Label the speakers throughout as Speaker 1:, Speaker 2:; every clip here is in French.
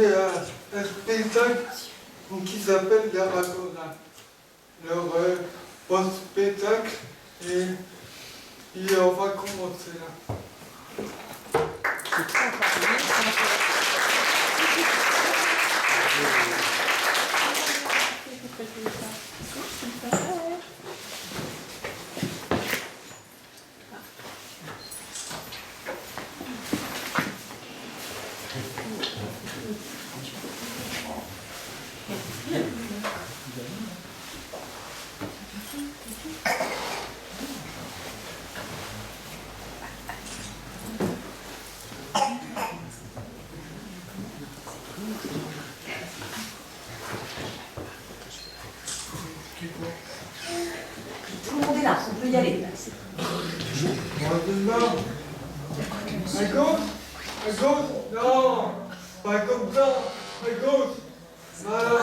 Speaker 1: j'ai un spectacle qui s'appelle Les Ragondins. Leur post-spectacle, et on va commencer là.
Speaker 2: Tout le monde est là, on peut y aller.
Speaker 1: Maintenant, à gauche, non, pas comme ça, à gauche, voilà,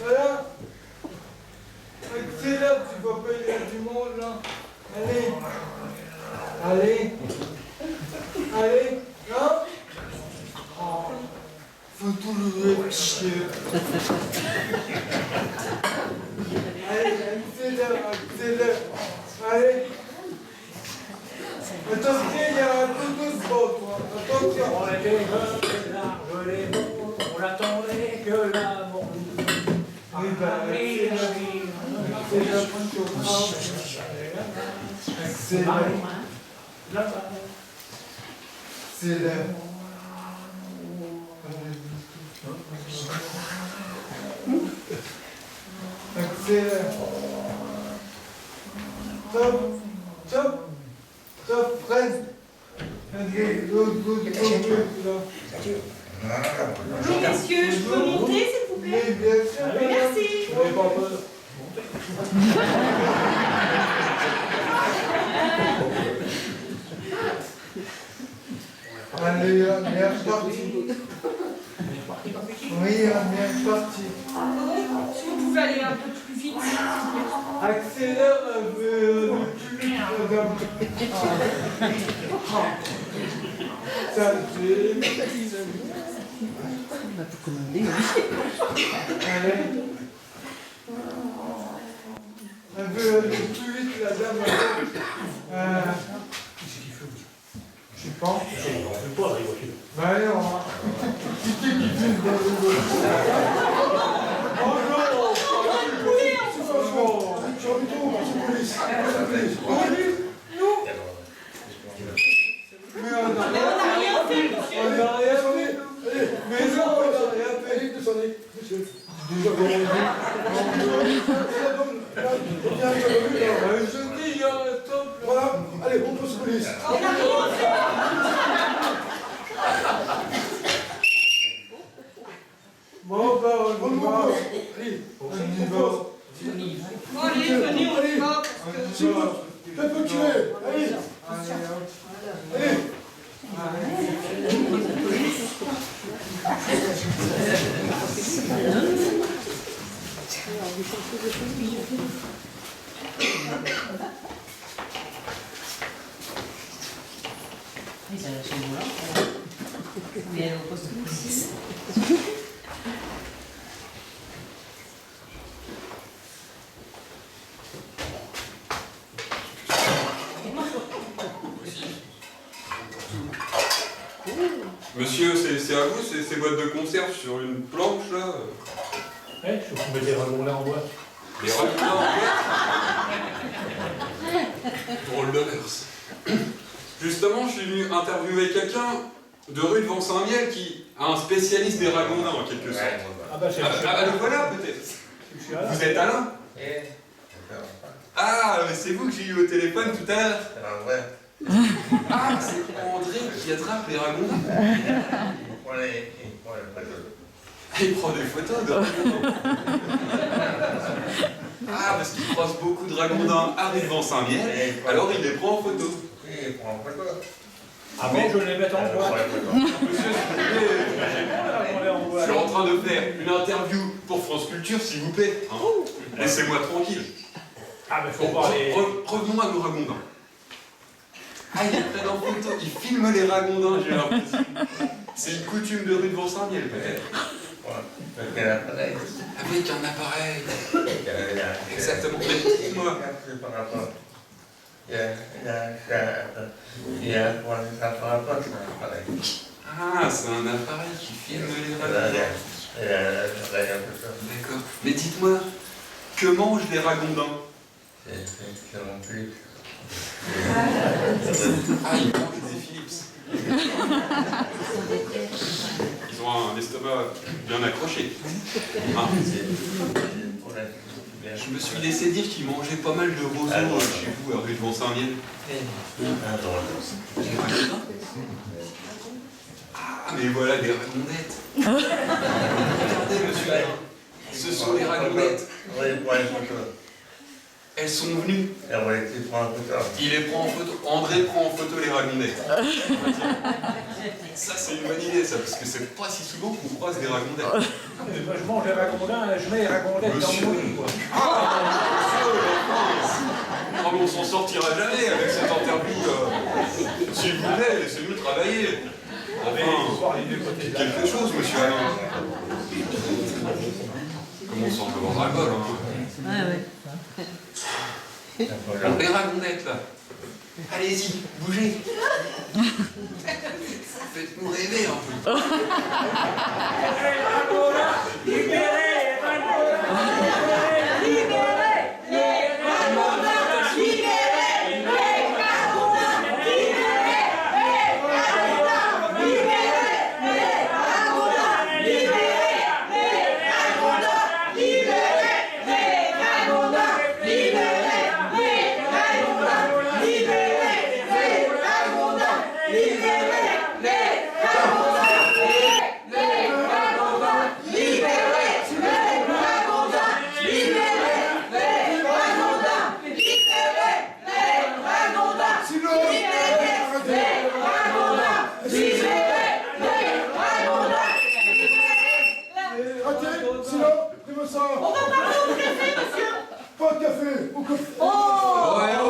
Speaker 1: voilà, accélère, tu vas pas, il y a du monde là, allez, là, oh, faut tout le chier. Allez, accélère, allez. Attention, il y a un peu de sport, toi. Attention.
Speaker 3: On était large les mots, on attendait que l'amour nous.
Speaker 1: Oui, ben, accélère. Accélère. Stop, freine.
Speaker 4: Bonjour messieurs, je peux monter s'il vous plaît?
Speaker 1: Oui, bien sûr.
Speaker 4: Merci.
Speaker 3: N'avez pas peur.
Speaker 1: Allez, on est reparti. Oui, on est reparti.
Speaker 4: Si vous pouvez aller un peu plus vite, s'il vous plaît.
Speaker 1: Accélère un peu plus vite, madame. Ça, c'est... Allez. Un peu plus vite, la dame. Je sais pas.
Speaker 3: On ne fait pas dans les voitures.
Speaker 1: Bah non. Qui filme dans les voitures? Bonjour. Mais on n'a rien fait, monsieur. On n'a rien fait. Mais non, on n'a rien fait. Je dis, il y a un stop.
Speaker 5: Voilà, allez, on pose police.
Speaker 4: On n'a rien fait.
Speaker 1: Bon, bah, on y va.
Speaker 5: Allez,
Speaker 1: On y va.
Speaker 4: Bon, allez, venez, on y va.
Speaker 5: s'il vous plaît, faites me tuer. Allez, allez.
Speaker 2: Mais elle repose tout aussi.
Speaker 6: Monsieur, c'est à vous ces boîtes de conserve sur une planche là?
Speaker 3: Je vous mets des ragondins en boîte.
Speaker 6: Des ragondins en boîte? Drôle de mœurs. Justement, je suis venu interviewer quelqu'un de rue devant Saint-Miel qui a un spécialiste des ragondins en quelque sorte.
Speaker 3: Ah bah c'est
Speaker 6: Le voilà peut-être. Vous êtes Alain? Ah, mais c'est vous que j'ai eu au téléphone tout à l'heure. Ah, c'est André qui attrape les ragondins. Il prend des photos de ragondins. Ah, parce qu'il croise beaucoup de ragondins à rue devant Saint-Miel, alors il les prend en photo.
Speaker 3: Avant je les mette en boîte.
Speaker 6: Monsieur, s'il vous plaît, je suis en train de faire une interview pour France Culture, s'il vous plaît. Hein. Laissez-moi tranquille.
Speaker 3: Ah mais faut parler.
Speaker 6: Revenons à nos ragondins. Ah, il est prêt en photo, il filme les ragondins, j'ai l'impression. C'est une coutume de rue de Vent-Saint-Miel, peut-être.
Speaker 7: Avec un appareil.
Speaker 6: Avec un appareil. Exactement. Mais dites-moi, ah, c'est un appareil qui filme les ragondins. D'accord. Mais dites-moi, que mangent les ragondins? Ah, ils mangent des Philips. Ils ont un estomac bien accroché. Ah. Je me suis laissé dire qu'ils mangeaient pas mal de roseaux chez vous, à rue de Vent-Saint-Miel. Les ragondins? Ah, mais voilà des ragondettes. Regardez, monsieur Alain. Ce sont les ragondettes. Elles sont venues. Il les prend en photo. André prend en photo les ragondettes. Ça, c'est une bonne idée, ça, parce que c'est pas si souvent qu'on croise des ragondettes.
Speaker 3: Moi, je mange les ragondins, je mets les ragondettes dans mon lit, quoi.
Speaker 6: Ah, mais on s'en sortira jamais avec cette interview. S'il vous plaît, laissez-nous travailler. Enfin, quelque chose, monsieur Alain. Commençons à avoir ras-le-bol, hein.
Speaker 2: Ouais, ouais.
Speaker 6: On les ragondettes, là. Allez-y, bougez. Faites-nous rêver un peu.
Speaker 4: On va parler au préfet, monsieur.
Speaker 5: Pas de café, au café.
Speaker 4: Oh,
Speaker 6: Ouais, oh,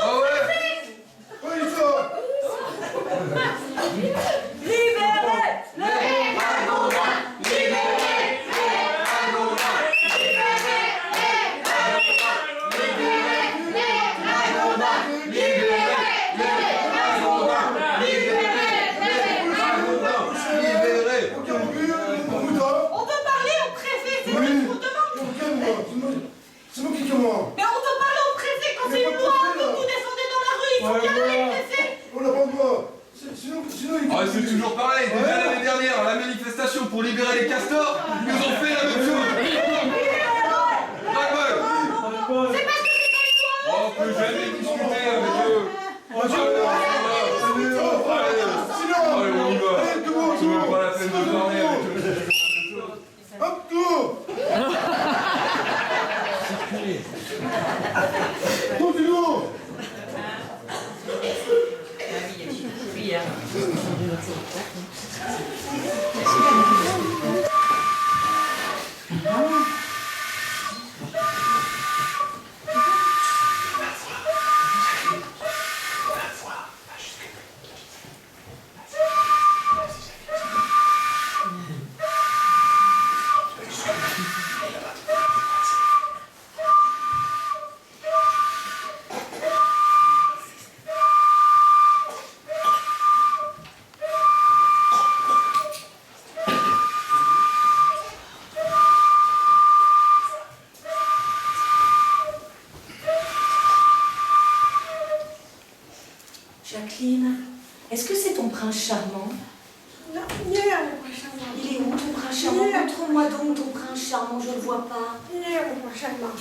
Speaker 6: oh ouais.
Speaker 5: Oui, ça.
Speaker 4: libérez les ragondins. Libérez les ragondins. Libérez les ragondins. Libérez les ragondins. Libérez les ragondins. Libérez les ragondins. On peut parler au préfet, c'est lui qu'on demande.
Speaker 5: C'est nous qui commandons.
Speaker 4: Mais on peut parler au préfet quand c'est une loi, que vous descendez dans la rue, il faut bien aller, préfet.
Speaker 5: On n'a pas le droit. Sinon,
Speaker 6: Ah, c'est toujours pareil. Déjà l'année dernière, à la manifestation pour libérer les castors, ils nous ont fait la même chose. Ras-le-bol.
Speaker 4: C'est parce que c'est pas une loi.
Speaker 6: Oh, on peut jamais discuter avec eux. Allez, on y va. C'est même pas la peine de parler avec eux.
Speaker 5: Hop, tout. Tout du lourd.
Speaker 2: Oui, hein.
Speaker 8: Jacqueline, est-ce que c'est ton prince charmant?
Speaker 4: Non, il est là, mon prince charmant.
Speaker 8: Il est où ton prince charmant? Montre-moi donc ton prince charmant, je ne le vois pas.
Speaker 4: Il est là, mon prince charmant.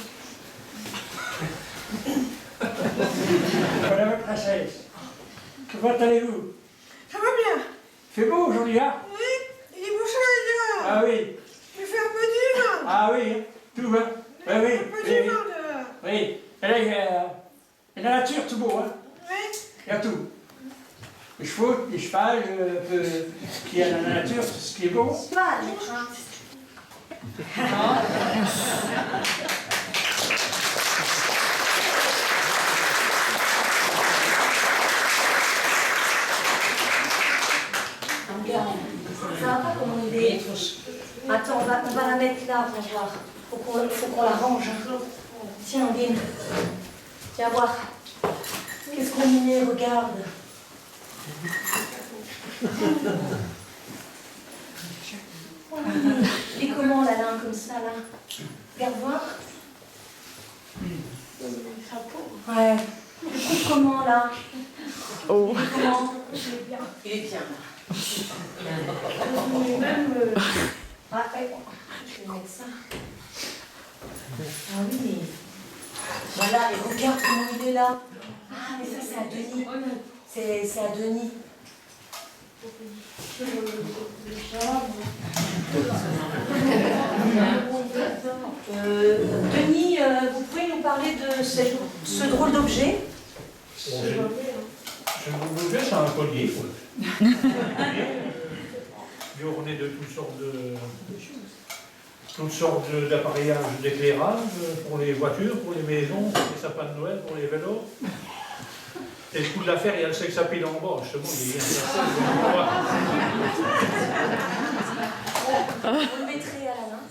Speaker 3: Madame la princesse, comment allez-vous?
Speaker 4: Ça va bien?
Speaker 3: C'est beau aujourd'hui, hein?
Speaker 4: Oui, il est beau soleil dehors.
Speaker 3: Ah oui.
Speaker 4: Il fait un peu dur.
Speaker 3: Ah oui, tout va. Oui, oui.
Speaker 4: Un peu
Speaker 3: Oui, oui.
Speaker 4: dur dehors.
Speaker 3: Oui. Et là, il y a la nature, tout beau, hein?
Speaker 4: Oui.
Speaker 3: Il y a tout. Les chevaux, les chevals, qui y a dans la nature, tout ce qui est beau.
Speaker 8: Pas le prince. m'aider. Attends, on va la mettre là pour voir. Faut qu'on la range. Tiens, Aline. Viens voir. Qu'est-ce qu'on y met? Regarde. Et comment la lin comme ça là? Regarde voir. Ouais. Tu trouves comment là? Oh. Comment? Il est bien là. Même. Ah, je vais mettre ça. Ah oui. Voilà, et regarde comment il est là. Ah, mais ça c'est à Denis. C'est à Denis. Denis, vous pouvez nous parler de ce drôle d'objet?
Speaker 7: Ce drôle d'objet, c'est un collier. Il est orné de toutes sortes d'appareillages d'éclairage pour les voitures, pour les maisons, pour les sapins de Noël, pour les vélos. Et le coup de l'affaire, il y a le sex appeal en bas, justement, il est
Speaker 8: Vous le mettrez à la main.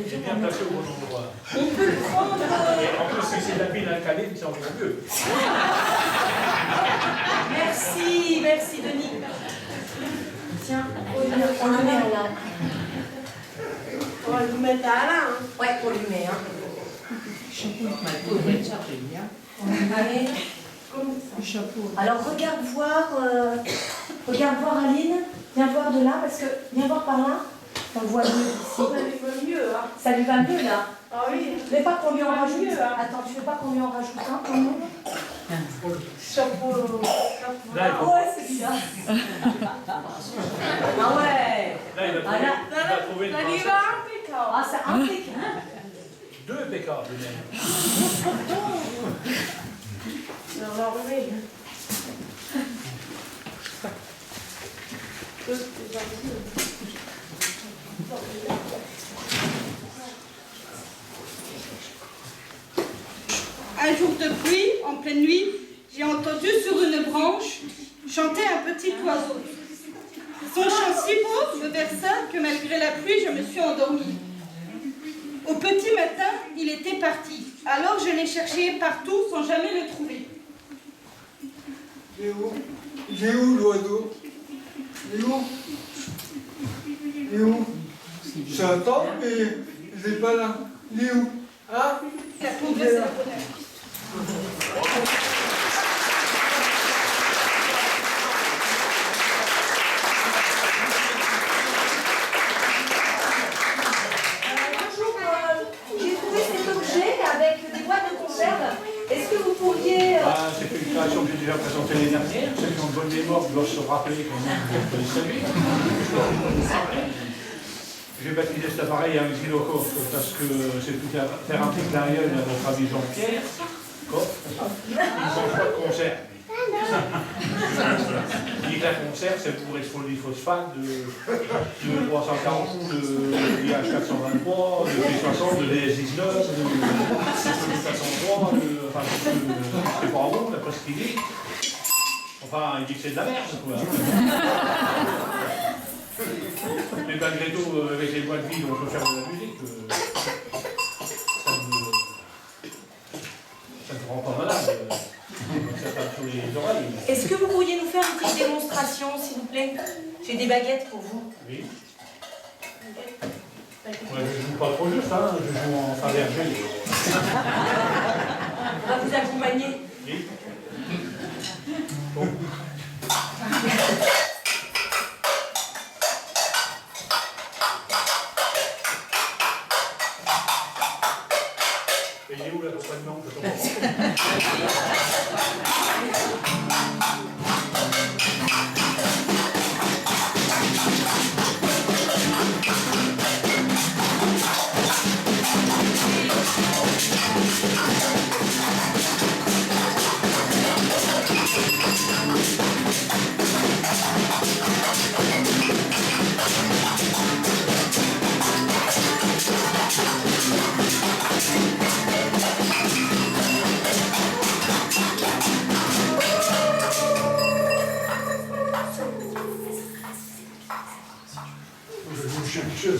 Speaker 7: c'est bien placé au bon endroit.
Speaker 8: On peut le prendre.
Speaker 7: Et en plus, si c'est de la pile alcaline, c'est encore mieux.
Speaker 8: Merci Denis. Tiens, on le met à la.
Speaker 9: On va le mettre à la.
Speaker 8: Ouais, on le met. Hein. Allez. Alors regarde voir Aline, viens voir de là, parce que viens voir par là, on le voit mieux ici.
Speaker 9: Ça lui va mieux, hein.
Speaker 8: Ça lui va mieux là.
Speaker 9: Ah oui.
Speaker 8: Mais pas qu'on lui en rajoute.
Speaker 9: Mieux, hein.
Speaker 8: Attends, tu veux pas qu'on lui en rajoute un pour nous?
Speaker 9: Chapeau.
Speaker 7: Là,
Speaker 8: Ah ouais, c'est bizarre. Ah ouais.
Speaker 7: Là, il va trouver une
Speaker 9: Ça lui
Speaker 7: princesse.
Speaker 9: va impeccable.
Speaker 8: Ah, c'est impeccable.
Speaker 7: Deux impeccables, même.
Speaker 9: On va remettre. Un jour de pluie, en pleine nuit, j'ai entendu sur une branche chanter un petit oiseau. Son chant si beau me versa que malgré la pluie, je me suis endormie. Au petit matin, il était parti. Alors je l'ai cherché partout sans jamais le trouver.
Speaker 1: Il est où l'oiseau? Il est où? Il est où? J'entends, mais il n'est pas là. Il est où? Hein?
Speaker 9: Il a trouvé sa bonheur.
Speaker 8: Bonjour, j'ai trouvé cet objet avec des boîtes de conserve. Est-ce que vous pourriez...
Speaker 7: C'est une création que j'ai déjà présentée l'année dernière. Ceux qui ont de bonne mémoire doivent se rappeler quand même pour les saluer. J'ai baptisé cet appareil un xylocope parce que c'est tout un thérapie clarion à notre ami Jean-Pierre. Il mange pas de concert. Il dit que la concert, c'est pour exfoliphosphate de 340, de IH423, de P60, de DS19, de 503, enfin, c'est pas bon, d'après ce qu'il dit. Enfin, il dit que c'est de la merde, quoi. Mais malgré tout, avec les boîtes vides, on peut faire de la musique. Ça ne rend pas malade. Ça tape sur les oreilles.
Speaker 8: Est-ce que vous pourriez nous faire une petite démonstration, s'il vous plaît? J'ai des baguettes pour vous.
Speaker 7: Oui. Ouais, je joue pas trop juste, hein. Je joue en fin d'hergé.
Speaker 8: On va vous accompagner.
Speaker 7: Oui. Bon. Et il est où l'accompagnement? Je comprends.
Speaker 5: je vais vous chercher.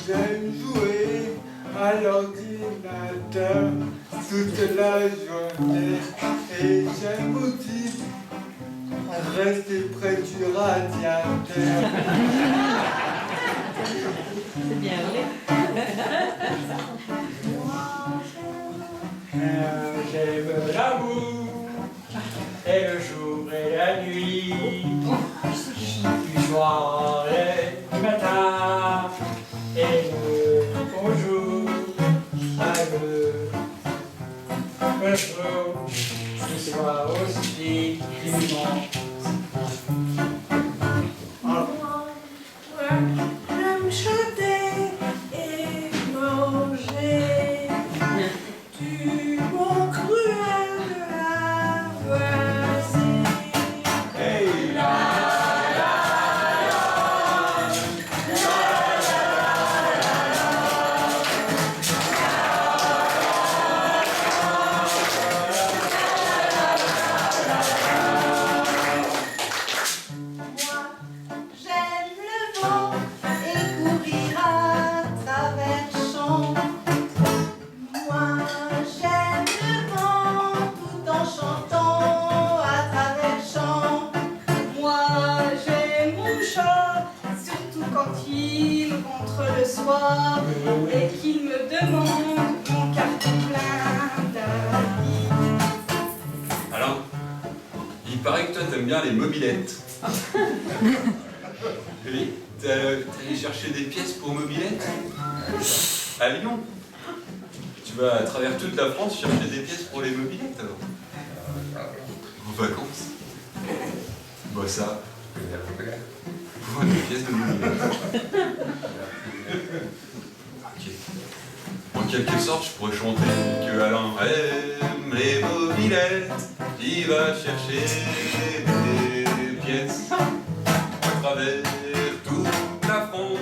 Speaker 1: J'aime jouer à l'ordinateur toute la journée et j'aime aussi rester près du radiateur.
Speaker 2: C'est bien vrai.
Speaker 3: J'aime l'amour et le jour et la nuit, du soir et du matin, et le bonjour à le jour qui soit aussi immense.
Speaker 9: J'aime chanter et manger du bon cruel de la voisine.
Speaker 1: Hey là,
Speaker 9: Moi, j'aime le vent et courir à travers champs. Moi, j'aime le vent tout en chantant à travers champs. Moi, j'aime mon chat, surtout quand il rentre le soir et qu'il me demande mon carton plein d'avis.
Speaker 6: Alors, il paraît que toi t'aimes bien les mobilettes. Oui, t'es allé chercher des pièces pour mobilettes à Lyon. Tu vas à travers toute la France chercher des pièces pour les mobilettes alors. En vacances. Bah ça. Pour des pièces de mobilettes. Ok. En quelque sorte, je pourrais chanter que Alain aime les mobilettes. Il va chercher des pièces à travers toute la France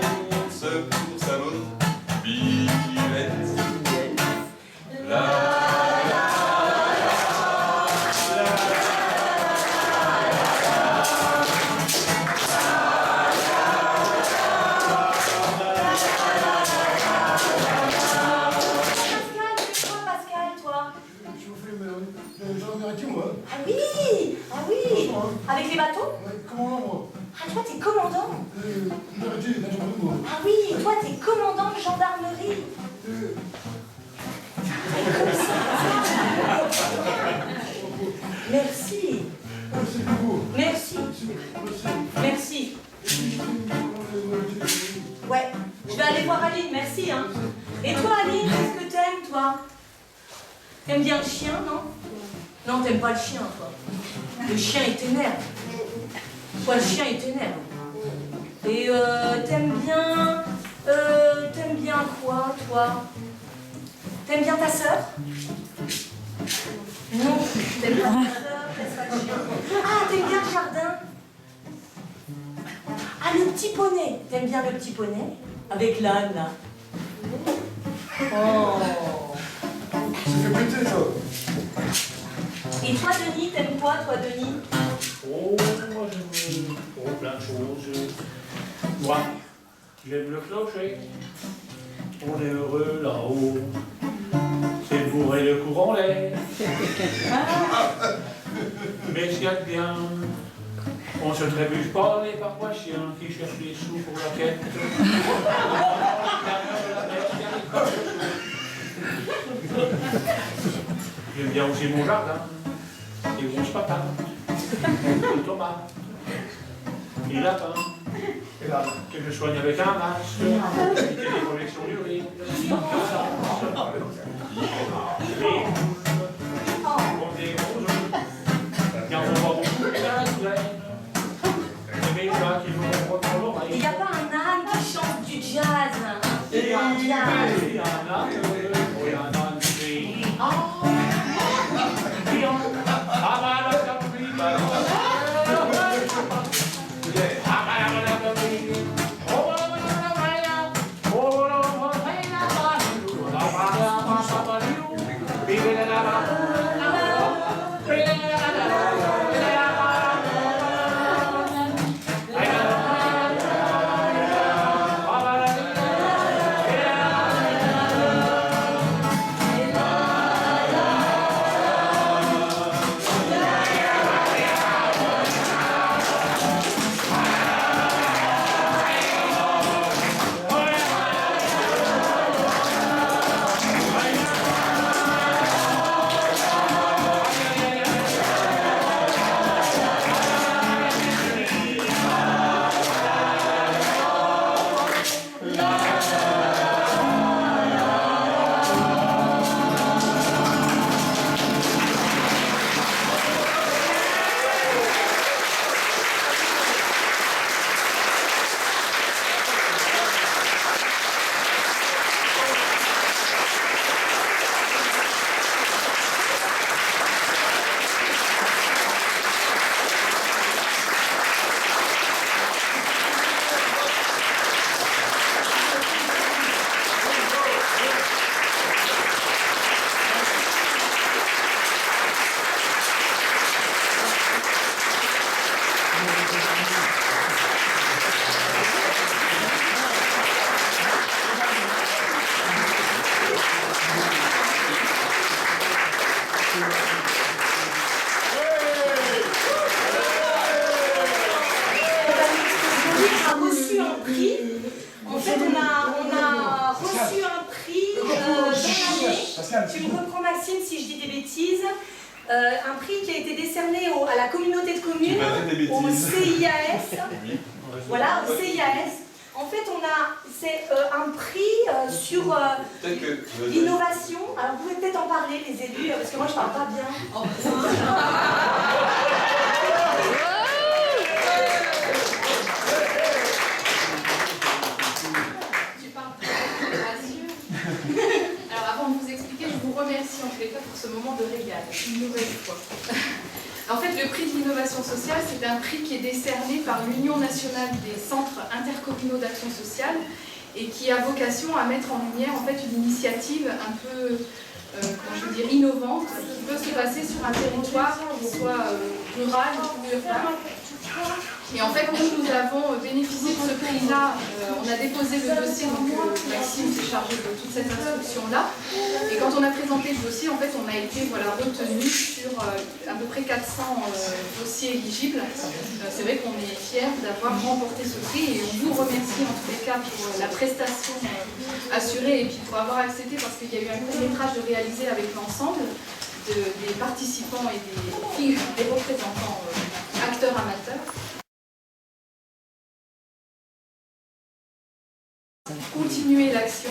Speaker 6: pour sa mobilette.
Speaker 8: Pascal, toi?
Speaker 5: Je vous fais le gendarmerie avec moi.
Speaker 8: Ah oui! Ah oui! Avec les bateaux?
Speaker 5: Commandant, moi.
Speaker 8: Ah, toi, t'es commandant?
Speaker 5: Gendarmerie, la gendarmerie, moi.
Speaker 8: Ah oui, toi, t'es commandant de gendarmerie. Comme ça. Merci.
Speaker 5: Merci beaucoup.
Speaker 8: Merci. Merci. Ouais, je vais aller voir Aline, merci, hein. Et toi, Aline, qu'est-ce que t'aimes, toi? T'aimes bien le chien, non? Non, t'aimes pas le chien, toi. Le chien, il t'énerve. Toi, le chien, il t'énerve. Et t'aimes bien quoi, toi? T'aimes bien ta sœur? Non, t'aimes pas ta sœur, laisse pas le chien. Ah, t'aimes bien le jardin? Ah, le petit poney. T'aimes bien le petit poney? Avec l'âne, là. Oh.
Speaker 5: Ça fait péter, ça.
Speaker 8: Et toi, Denis, t'aimes quoi, toi, Denis?
Speaker 7: Oh, moi j'aime plein de choses. Moi, j'aime le clocher. On est heureux là-haut. C'est bourré le courant l'air. Mais ce qu'il y a de bien, on se trébuche pas les paroissiens qui cherchent les sous pour la quête. J'aime bien aussi mon jardin. Des grosses patates. Des tomates. Des lapins. Que je soigne avec un masque. Éviter les projections d'urine. Comme des gros œufs. Quand on voit beaucoup de graines. Les médias qui vont reprendre l'oreille.
Speaker 8: Il n'y a pas un âne qui chante du jazz.
Speaker 7: Il y a un âne, il y a un âne du pays.
Speaker 8: Tu me reprends Maxime si je dis des bêtises. Un prix qui a été décerné à la communauté de communes, au CIAS. Voilà, au CIAS. En fait, c'est un prix sur l'innovation. Alors, vous pouvez peut-être en parler, les élus, parce que moi, je parle pas bien.
Speaker 10: Tu parles très gracieux. Alors, avant de vous expliquer, je vous remercie en tous les cas pour ce moment de régal, une nouvelle fois. En fait, le prix de l'innovation sociale, c'est un prix qui est décerné par l'Union nationale des centres intercommunaux d'action sociale et qui a vocation à mettre en lumière en fait, une initiative un peu comment je veux dire, innovante qui peut se passer sur un territoire qui soit rural ou urbain. Et en fait, nous avons bénéficié de ce prix-là. On a déposé le dossier, donc Maxime s'est chargé de toute cette instruction-là. Et quand on a présenté le dossier, en fait, on a été retenu sur à peu près 400 dossiers éligibles. C'est vrai qu'on est fiers d'avoir remporté ce prix et on vous remercie en tous les cas pour la prestation assurée et puis pour avoir accepté parce qu'il y a eu un court-métrage de réaliser avec l'ensemble des participants et des représentants acteurs amateurs. Continuer l'action,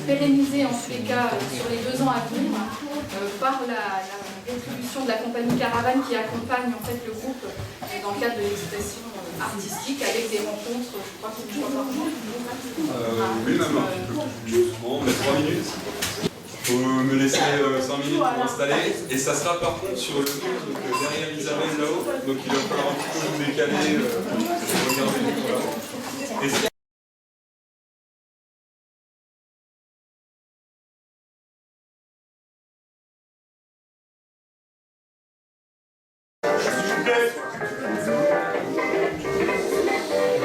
Speaker 10: pérenniser en tous les cas sur les 2 ans à venir par la rétribution de la compagnie Caravane qui accompagne en fait le groupe dans le cadre de l'expression artistique avec des rencontres, je crois qu'il y a par jour.
Speaker 6: Oui, même un petit peu plus doucement, mais 3 minutes. Il faut me laisser 5 minutes pour m'installer et ça sera par contre sur le mur, donc derrière Isabelle là-haut, donc il va falloir un petit peu vous décaler pour regarder. Voilà.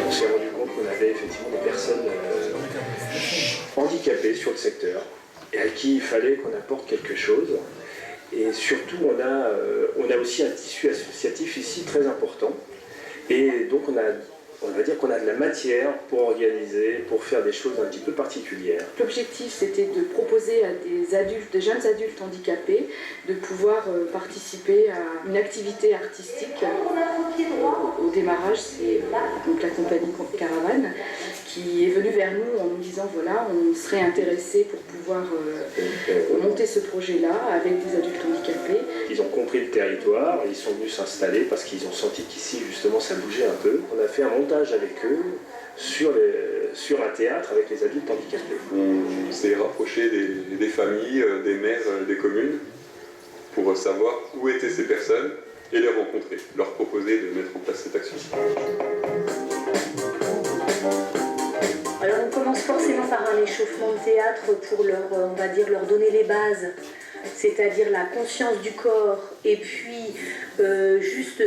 Speaker 11: On s'est rendu compte qu'on avait effectivement des personnes handicapées sur le secteur et à qui il fallait qu'on apporte quelque chose. Et surtout, on a aussi un tissu associatif ici très important. Et donc on a on va dire qu'on a de la matière pour organiser, pour faire des choses un petit peu particulières.
Speaker 12: L'objectif, c'était de proposer à des adultes, des jeunes adultes handicapés, de pouvoir participer à une activité artistique. Au démarrage, c'est donc la compagnie Caravane qui est venue vers nous en nous disant voilà, on serait intéressé pour pouvoir monter ce projet-là avec des adultes handicapés.
Speaker 11: Ils ont compris le territoire, ils sont venus s'installer parce qu'ils ont senti qu'ici justement ça bougeait un peu. On a fait un montage avec eux sur un théâtre avec les adultes handicapés.
Speaker 6: On s'est rapproché des familles, des maires, des communes pour savoir où étaient ces personnes et les rencontrer, leur proposer de mettre en place cette action.
Speaker 13: Alors on commence forcément par un échauffement de théâtre pour on va dire, leur donner les bases, c'est-à-dire la conscience du corps et puis juste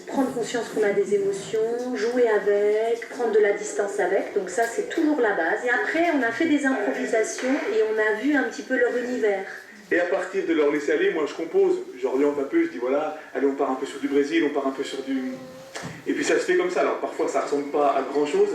Speaker 13: prendre conscience qu'on a des émotions, jouer avec, prendre de la distance avec, donc ça c'est toujours la base. Et après on a fait des improvisations et on a vu un petit peu leur univers.
Speaker 14: Et à partir de leur laisser aller, moi je compose, j'oriente un peu, je dis voilà, allez on part un peu sur du Brésil, on part un peu sur du... Et puis ça se fait comme ça, alors parfois ça ressemble pas à grand chose,